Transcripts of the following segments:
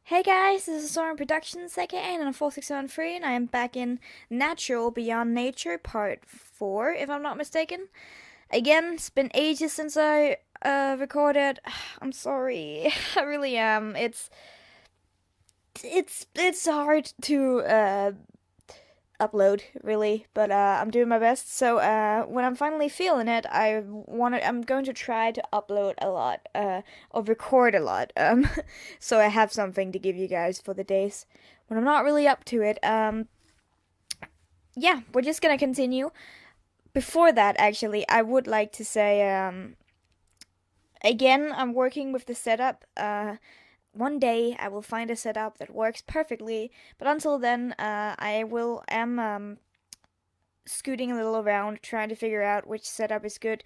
Hey guys, this is Soren Productions, aka and 4613, and I am back in Natural Beyond Nature Part 4, if I'm not mistaken. Again, it's been ages since I recorded. I'm sorry. I really am. It's hard to upload, really, but I'm doing my best. So when I'm finally feeling it, I'm going to try to upload a lot, or record a lot, so I have something to give you guys for the days when I'm not really up to it. Yeah, we're just gonna continue. Before that, actually, I would like to say, again, I'm working with the setup. One day I will find a setup that works perfectly, but until then, I am scooting a little around trying to figure out which setup is good,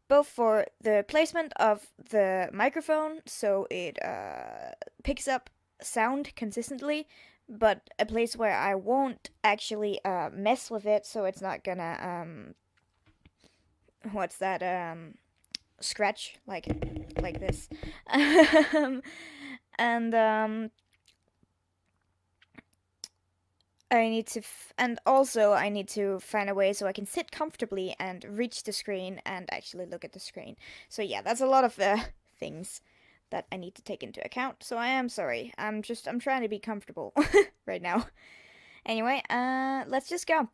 both for the placement of the microphone so it picks up sound consistently, but a place where I won't actually mess with it, so it's not gonna what's that scratch like this. And and also I need to find a way so I can sit comfortably and reach the screen and actually look at the screen. So yeah, that's a lot of things that I need to take into account. So I am sorry. I'm trying to be comfortable right now. Anyway, let's just go.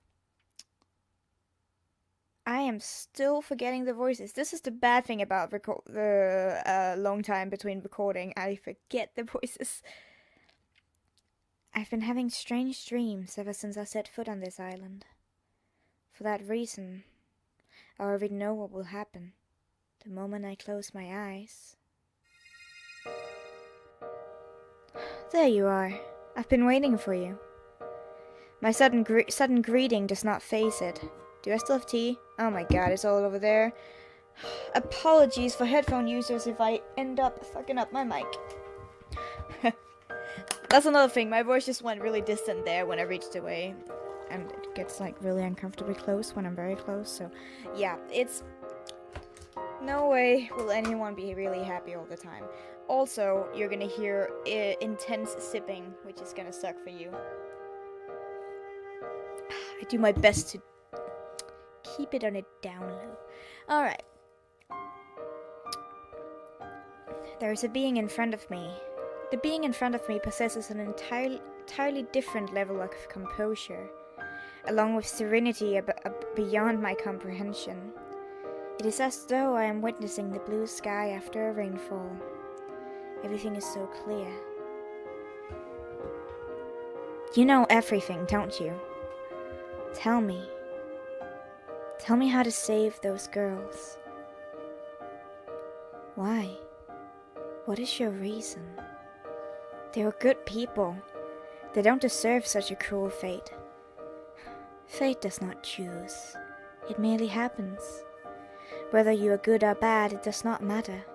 I am still forgetting the voices. This is the bad thing about the long time between recording. I forget the voices. I've been having strange dreams ever since I set foot on this island. For that reason, I already know what will happen the moment I close my eyes. There you are. I've been waiting for you. My sudden greeting does not faze it. Do I still have tea? Oh my god, it's all over there. Apologies for headphone users if I end up fucking up my mic. That's another thing, my voice just went really distant there when I reached away. And it gets like really uncomfortably close when I'm very close, so yeah, it's... No way will anyone be really happy all the time. Also, you're gonna hear intense sipping, which is gonna suck for you. I do my best to keep it on a down low. Alright. There is a being in front of me. The being in front of me possesses an entirely different level of composure, along with serenity beyond my comprehension. It is as though I am witnessing the blue sky after a rainfall. Everything is so clear. You know everything, don't you? Tell me. Tell me how to save those girls. Why? What is your reason? They were good people. They don't deserve such a cruel fate. Fate does not choose. It merely happens. Whether you are good or bad, it does not matter.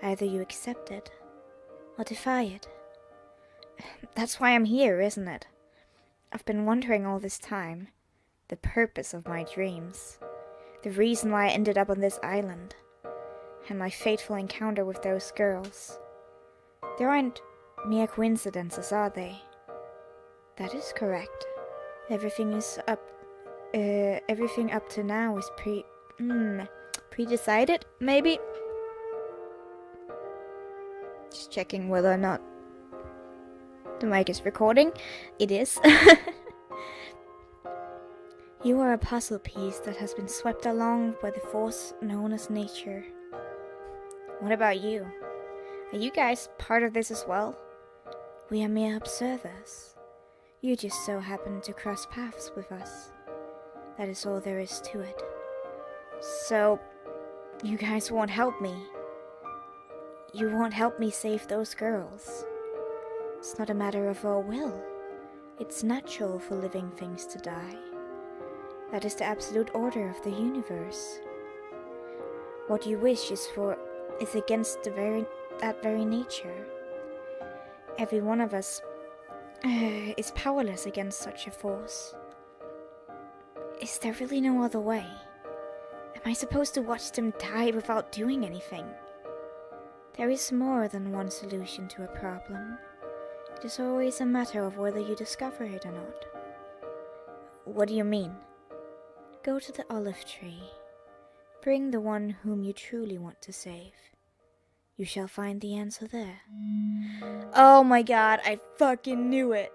Either you accept it, or defy it. That's why I'm here, isn't it? I've been wondering all this time. The purpose of my dreams. The reason why I ended up on this island. And my fateful encounter with those girls. There aren't mere coincidences, are they? That is correct. Everything up to now is pre-decided, maybe? Just checking whether or not the mic is recording. It is. You are a puzzle piece that has been swept along by the force known as nature. What about you? Are you guys part of this as well? We are mere observers. You just so happen to cross paths with us. That is all there is to it. So, you guys won't help me. You won't help me save those girls. It's not a matter of our will. It's natural for living things to die. That is the absolute order of the universe. What you wish is against that very nature. Every one of us is powerless against such a force. Is there really no other way? Am I supposed to watch them die without doing anything? There is more than one solution to a problem. It is always a matter of whether you discover it or not. What do you mean? Go to the olive tree. Bring the one whom you truly want to save. You shall find the answer there. Oh my god, I fucking knew it.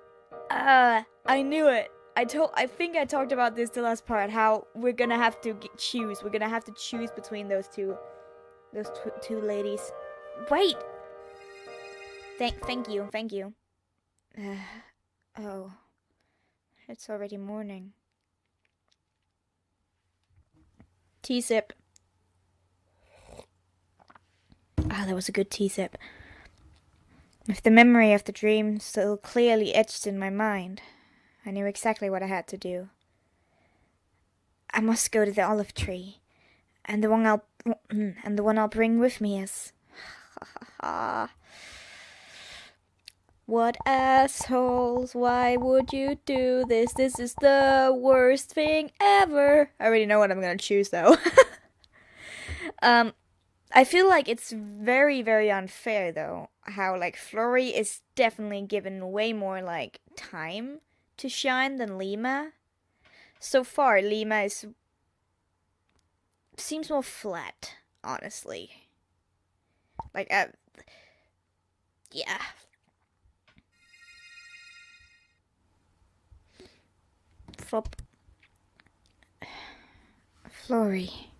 I knew it. I think I talked about this the last part, how we're gonna have to choose. We're gonna have to choose between those two ladies. Wait! Thank you. Oh. It's already morning. Tea sip. Ah, that was a good tea sip. With the memory of the dream still clearly etched in my mind, I knew exactly what I had to do. I must go to the olive tree, and the one I'll bring with me is. What assholes, why would you do this? This is the worst thing ever. I already know what I'm gonna choose though. I feel like it's very, very unfair though, how like Flory is definitely given way more like time to shine than Lima. So far, Lima seems more flat, honestly. Like, yeah. Flop. Flory.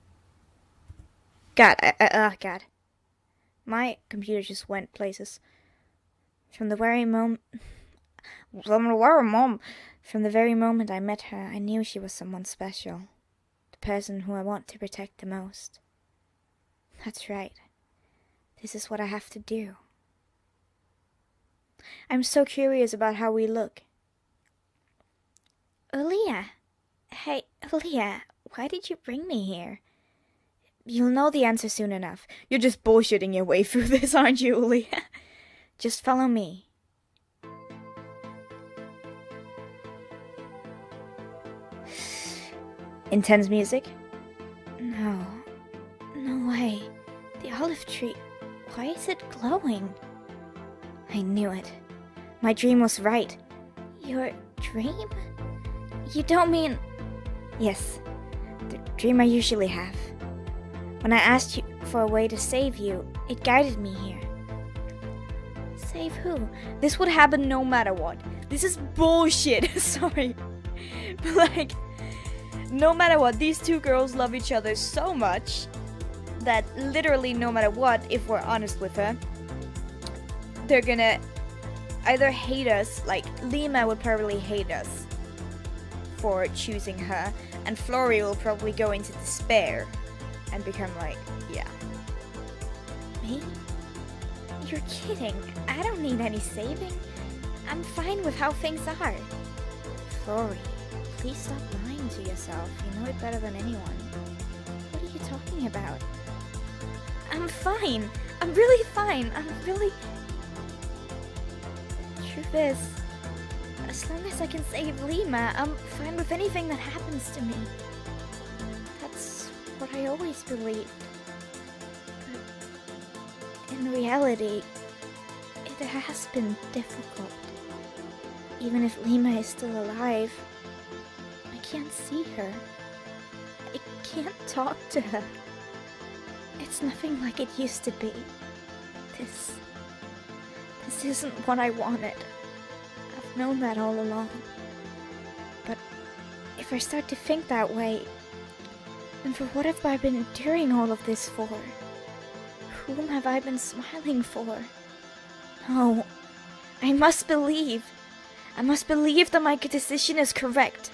God, God. My computer just went places. From the very moment I met her, I knew she was someone special. The person who I want to protect the most. That's right. This is what I have to do. I'm so curious about how we look. Aaliyah! Hey, Aaliyah, why did you bring me here? You'll know the answer soon enough. You're just bullshitting your way through this, aren't you, Aaliyah? Just follow me. Intense music? No. No way. The olive tree. Why is it glowing? I knew it. My dream was right. Your dream? You don't mean... Yes. The dream I usually have. When I asked you for a way to save you, it guided me here. Save who? This would happen no matter what. This is bullshit. Sorry. But like, no matter what, these two girls love each other so much that literally no matter what, if we're honest with her, they're gonna either hate us, like Lima would probably hate us for choosing her, and Flory will probably go into despair and become like, yeah. Me? You're kidding. I don't need any saving. I'm fine with how things are. Flory, please stop lying to yourself. You know it better than anyone. What are you talking about? I'm fine. I'm really fine. Truth is, as long as I can save Lima, I'm fine with anything that happens to me. That's what I always believed. But in reality, it has been difficult. Even if Lima is still alive, I can't see her. I can't talk to her. It's nothing like it used to be. This isn't what I wanted. I've known that all along. But if I start to think that way, then for what have I been enduring all of this for? Whom have I been smiling for? No, I must believe. I must believe that my decision is correct.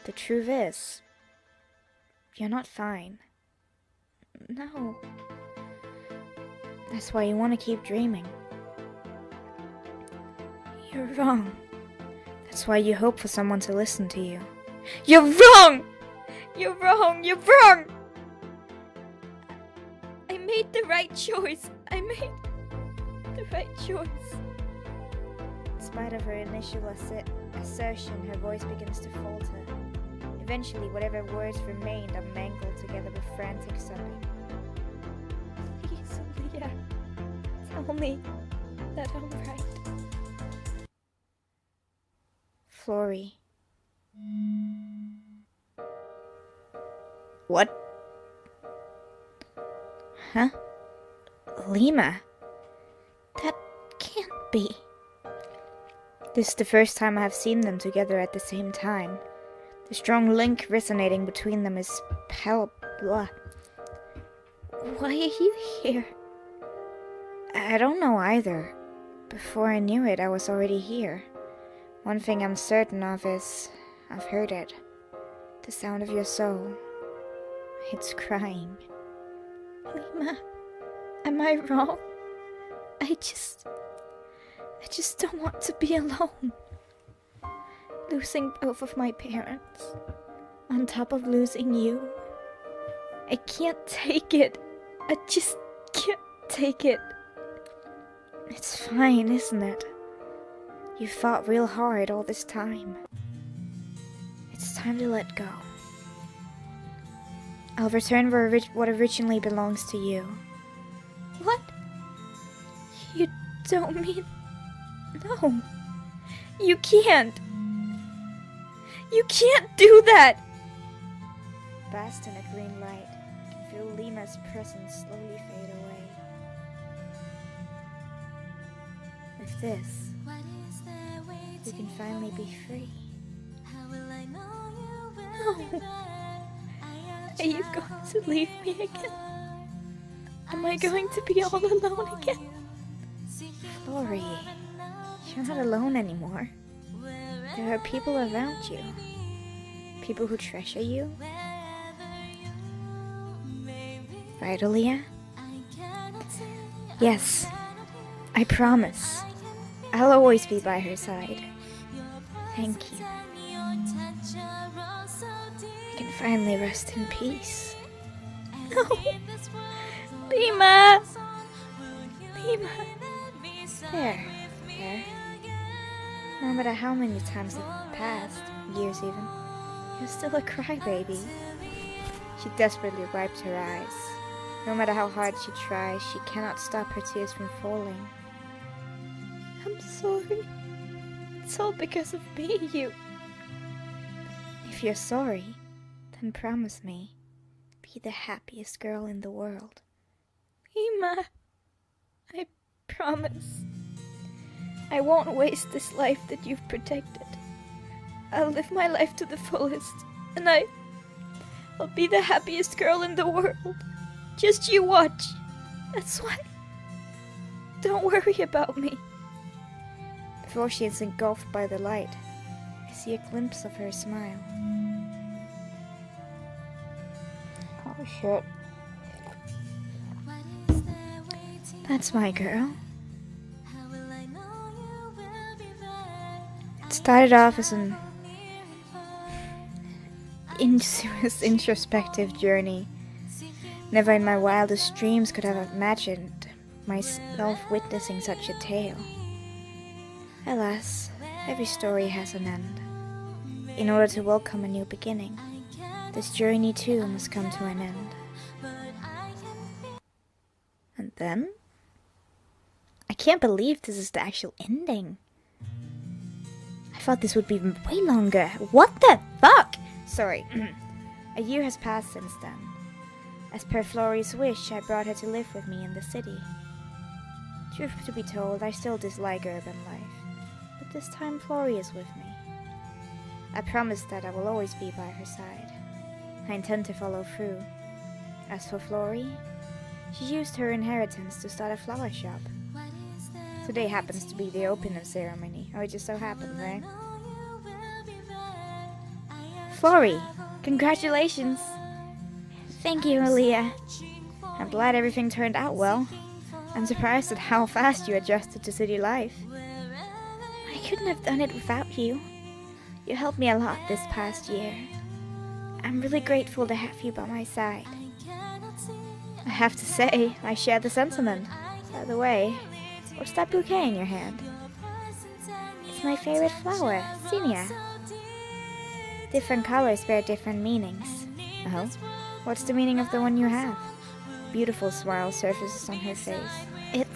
The truth is, you're not fine. No. That's why you want to keep dreaming. You're wrong. That's why you hope for someone to listen to you. You're wrong! You're wrong! You're wrong! I made the right choice. I made the right choice. In spite of her initial assertion, her voice begins to falter. Eventually, whatever words remained are mangled together with frantic sobbing. Please, Aaliyah, tell me that I'm right. Flory. What? Huh? Lima? That can't be. This is the first time I have seen them together at the same time. The strong link resonating between them is blah. Why are you here? I don't know either. Before I knew it, I was already here. One thing I'm certain of is I've heard it. The sound of your soul. It's crying. Lima, am I wrong? I just don't want to be alone. Losing both of my parents, on top of losing you. I can't take it. I just can't take it. It's fine, isn't it? You fought real hard all this time. It's time to let go. I'll return what originally belongs to you. What? You don't mean... No. You can't. You can't do that! Basked in a green light, can feel Lima's presence slowly fade away. With this, you can finally be free. No! Are you going to leave me again? Am I going to be all alone again? Flory, you're not alone anymore. There are people around you. People who treasure you. Right, Aaliyah? Yes, I promise. I'll always be by her side. Thank you. I can finally rest in peace. No! Lima! Lima! There. No matter how many times have passed, years even, you're still a crybaby. She desperately wiped her eyes. No matter how hard she tries, she cannot stop her tears from falling. I'm sorry. It's all because of me, you... If you're sorry, then promise me, be the happiest girl in the world. Lima, I promise. I won't waste this life that you've protected. I'll live my life to the fullest, and I'll be the happiest girl in the world. Just you watch. That's why. Don't worry about me. Before she is engulfed by the light, I see a glimpse of her smile. Oh shit. That's my girl. It started off as an introspective journey. Never in my wildest dreams could I have imagined myself witnessing such a tale. Alas, every story has an end. In order to welcome a new beginning, this journey too must come to an end. And then? I can't believe this is the actual ending. I thought this would be way longer. What the fuck? Sorry. A year has passed since then. As per Flory's wish, I brought her to live with me in the city. Truth to be told, I still dislike urban life. But this time Flory is with me. I promise that I will always be by her side. I intend to follow through. As for Flory, she used her inheritance to start a flower shop. Today happens to be the opening ceremony. Oh, it just so happens, eh? Flory, congratulations! Thank you, Aaliyah. I'm glad everything turned out well. I'm surprised at how fast you adjusted to city life. I couldn't have done it without you. You helped me a lot this past year. I'm really grateful to have you by my side. I have to say, I share the sentiment. By the way, what's that bouquet in your hand? It's my favorite flower, zinnia. Different colors bear different meanings. Oh? What's the meaning of the one you have? Beautiful smile surfaces on her face. It's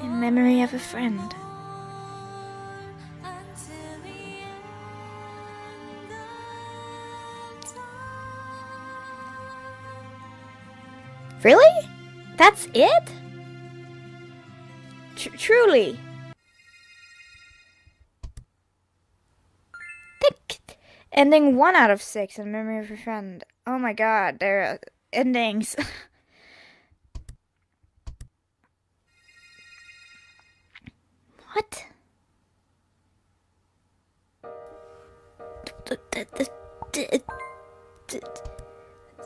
in memory of a friend. Really? That's it? Truly? Ending 1 out of 6 in memory of a friend. Oh my god, there are endings. What?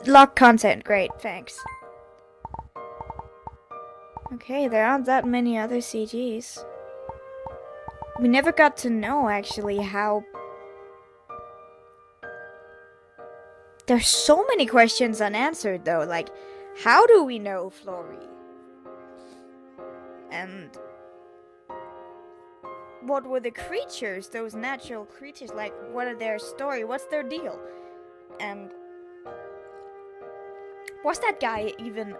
Lock content, great, thanks. Okay, there aren't that many other CGs. We never got to know, actually, how... There's so many questions unanswered, though. Like, how do we know Flory? And... what were the creatures, those natural creatures? Like, what are their story? What's their deal? And... was that guy even,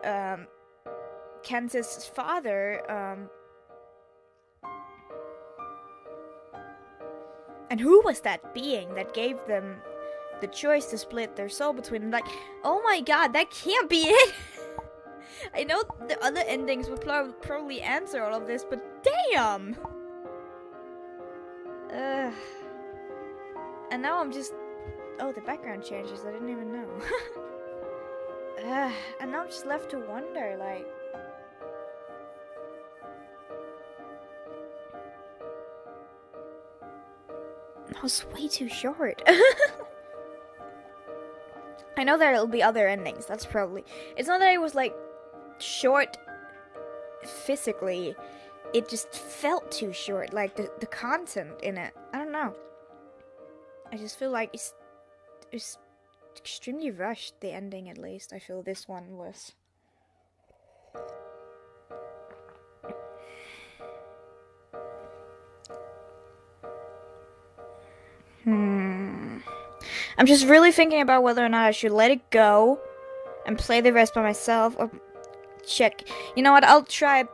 Kansas' father, and who was that being that gave them the choice to split their soul between them? Like, oh my god, that can't be it! I know the other endings would probably answer all of this, but damn! And now I'm just... oh, the background changes, I didn't even know. And now I'm just left to wonder, like... that was way too short. I know there'll be other endings, that's probably... it's not that it was, like, short physically. It just felt too short, like, the content in it. I don't know. I just feel like it's extremely rushed, the ending at least. I feel this one was. I'm just really thinking about whether or not I should let it go and play the rest by myself, or check. You know what, I'll try.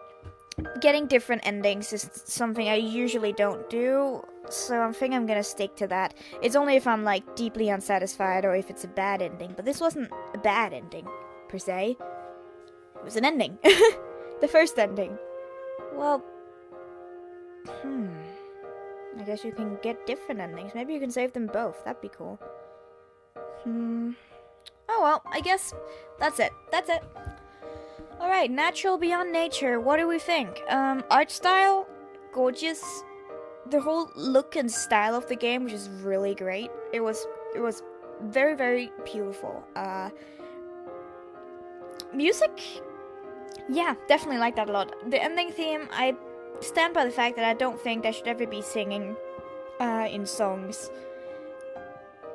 Getting different endings is something I usually don't do, so I think I'm gonna stick to that. It's only if I'm, like, deeply unsatisfied or if it's a bad ending, but this wasn't a bad ending, per se. It was an ending. The first ending. Well, I guess you can get different endings. Maybe you can save them both. That'd be cool. Oh well, I guess that's it. That's it. Alright, Natural Beyond Nature. What do we think? Art style, gorgeous. The whole look and style of the game was just really great. It was very, very beautiful. Music, yeah, definitely like that a lot. The ending theme, I stand by the fact that I don't think there should ever be singing in songs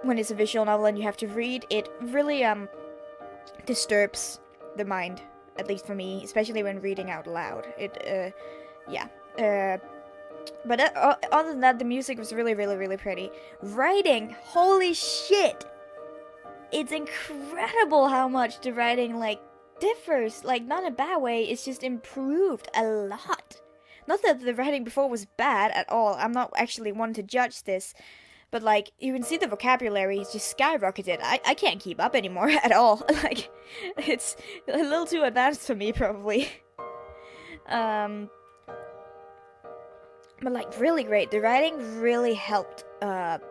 when it's a visual novel and you have to read. It really disturbs the mind, at least for me, especially when reading out loud. But other than that, the music was really, really, really pretty. Writing, holy shit! It's incredible how much the writing, like, differs. Like, not in a bad way, it's just improved a lot. Not that the writing before was bad at all, I'm not actually one to judge this. But, like, you can see the vocabulary is just skyrocketed. I can't keep up anymore at all. Like, it's a little too advanced for me, probably. But, like, really great. The writing really helped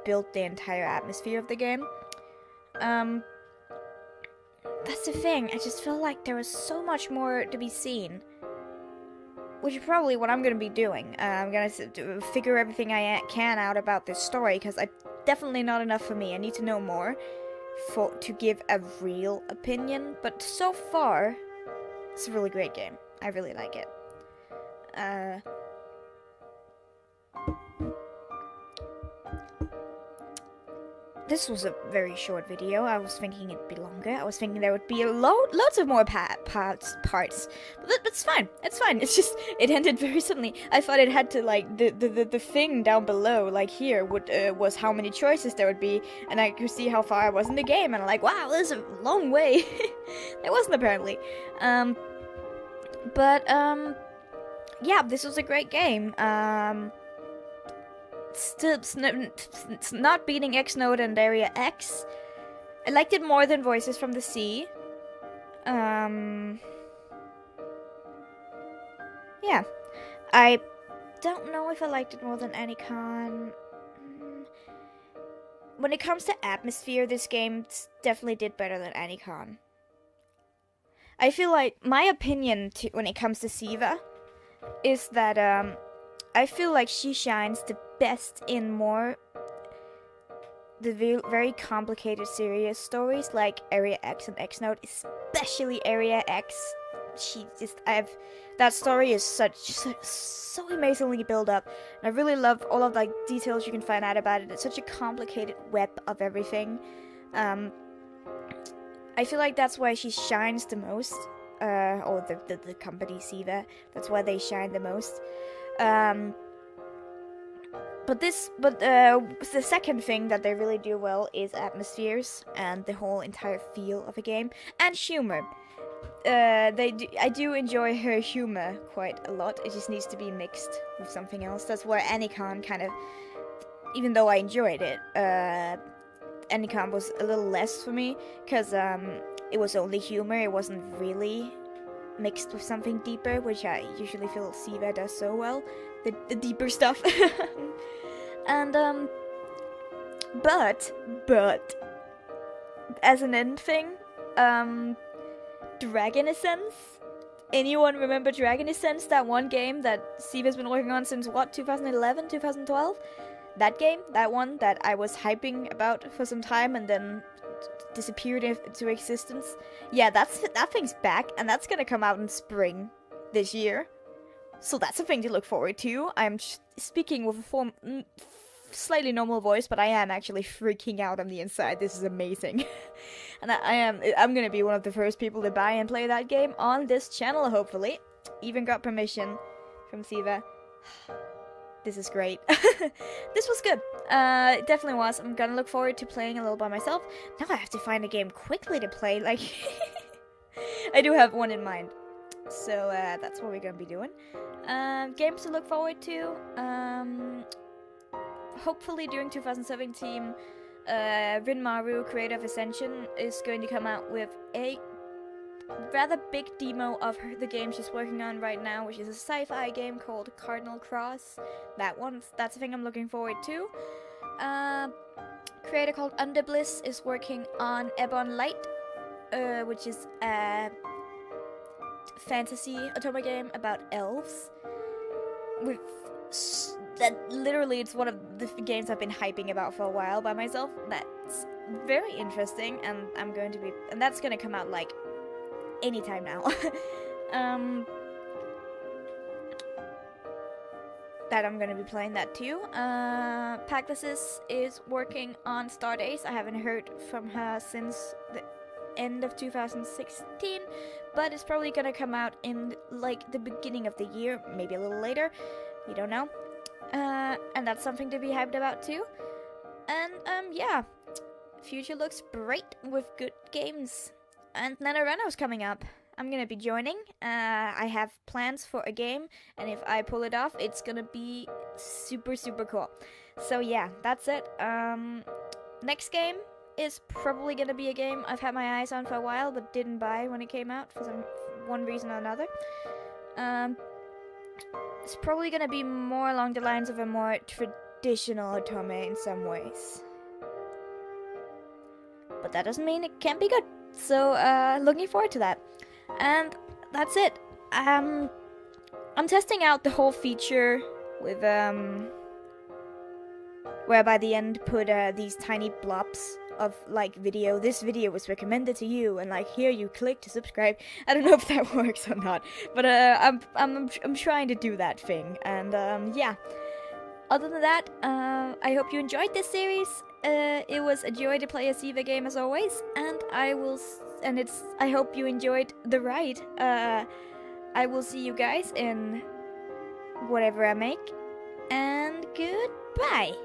build the entire atmosphere of the game. That's the thing. I just feel like there was so much more to be seen. Which is probably what I'm going to be doing. I'm going to figure everything I can out about this story, because definitely not enough for me. I need to know more to give a real opinion. But so far, it's a really great game. I really like it. This was a very short video. I was thinking it'd be longer. I was thinking there would be lots of more parts. But that's fine. It's fine. It's just, it ended very suddenly. I thought it had to, like, the thing down below, like here, was how many choices there would be, and I could see how far I was in the game, and I'm like, wow, this is a long way. It wasn't, apparently. Yeah, this was a great game. Still, it's not beating X-Node and Area X. I liked it more than Voices from the Sea. yeah, I don't know if I liked it more than Anycon. When it comes to atmosphere, this game definitely did better than Anycon. I feel like my opinion when it comes to Siva is that I feel like she shines the best in more the very complicated serious stories like Area X and X Note, especially Area X. That story is so amazingly built up, and I really love all of the details you can find out about it. It's such a complicated web of everything. I feel like that's why she shines the most, or the company Ziva. That's why they shine the most. But the second thing that they really do well is atmospheres and the whole entire feel of a game and humor. I do enjoy her humor quite a lot. It just needs to be mixed with something else. That's where Anycon kind of, even though I enjoyed it, Anycon was a little less for me because it was only humor. It wasn't really mixed with something deeper, which I usually feel Ziva does so well. The deeper stuff. And but as an end thing, Dragon Essence. Anyone remember Dragon Essence? That one game that Ziva's been working on since what, 2011, 2012? That game, that one that I was hyping about for some time and then disappeared into existence. Yeah, that thing's back, and that's gonna come out in spring this year. So that's a thing to look forward to. I'm speaking with a slightly normal voice, but I am actually freaking out on the inside. This is amazing. And I'm gonna be one of the first people to buy and play that game on this channel, hopefully. Even got permission from Ziva. This is great. This was good. It definitely was. I'm gonna look forward to playing a little by myself. Now I have to find a game quickly to play. Like, I do have one in mind. So that's what we're gonna be doing. Games to look forward to. Hopefully during 2017, Rinmaru Creative Ascension is going to come out with a rather big demo of the game she's working on right now, which is a sci-fi game called Cardinal Cross. That's a thing I'm looking forward to. Creator called Underbliss is working on Ebon Light, which is a fantasy otome game about elves. Literally, it's one of the games I've been hyping about for a while by myself. That's very interesting, and that's gonna come out like anytime now. That I'm gonna be playing that too. Paglasis is working on Stardays. I haven't heard from her since the end of 2016, but it's probably gonna come out in like the beginning of the year, maybe a little later. We don't know. And that's something to be hyped about too. And yeah, future looks bright with good games. And NaNoWriMo's coming up. I'm gonna be joining. I have plans for a game, and if I pull it off, it's gonna be super cool. So yeah, that's it. Next game is probably gonna be a game I've had my eyes on for a while, but didn't buy when it came out for one reason or another. It's probably gonna be more along the lines of a more traditional otome in some ways. But that doesn't mean it can't be good. So, looking forward to that. And that's it. I'm testing out the whole feature with, where by the end put, these tiny blobs of, like, video. This video was recommended to you, and, like, here you click to subscribe. I don't know if that works or not, but, I'm trying to do that thing, and, yeah. Other than that, I hope you enjoyed this series. It was a joy to play a Ziva game as always, and I hope you enjoyed the ride. I will see you guys in whatever I make, and goodbye.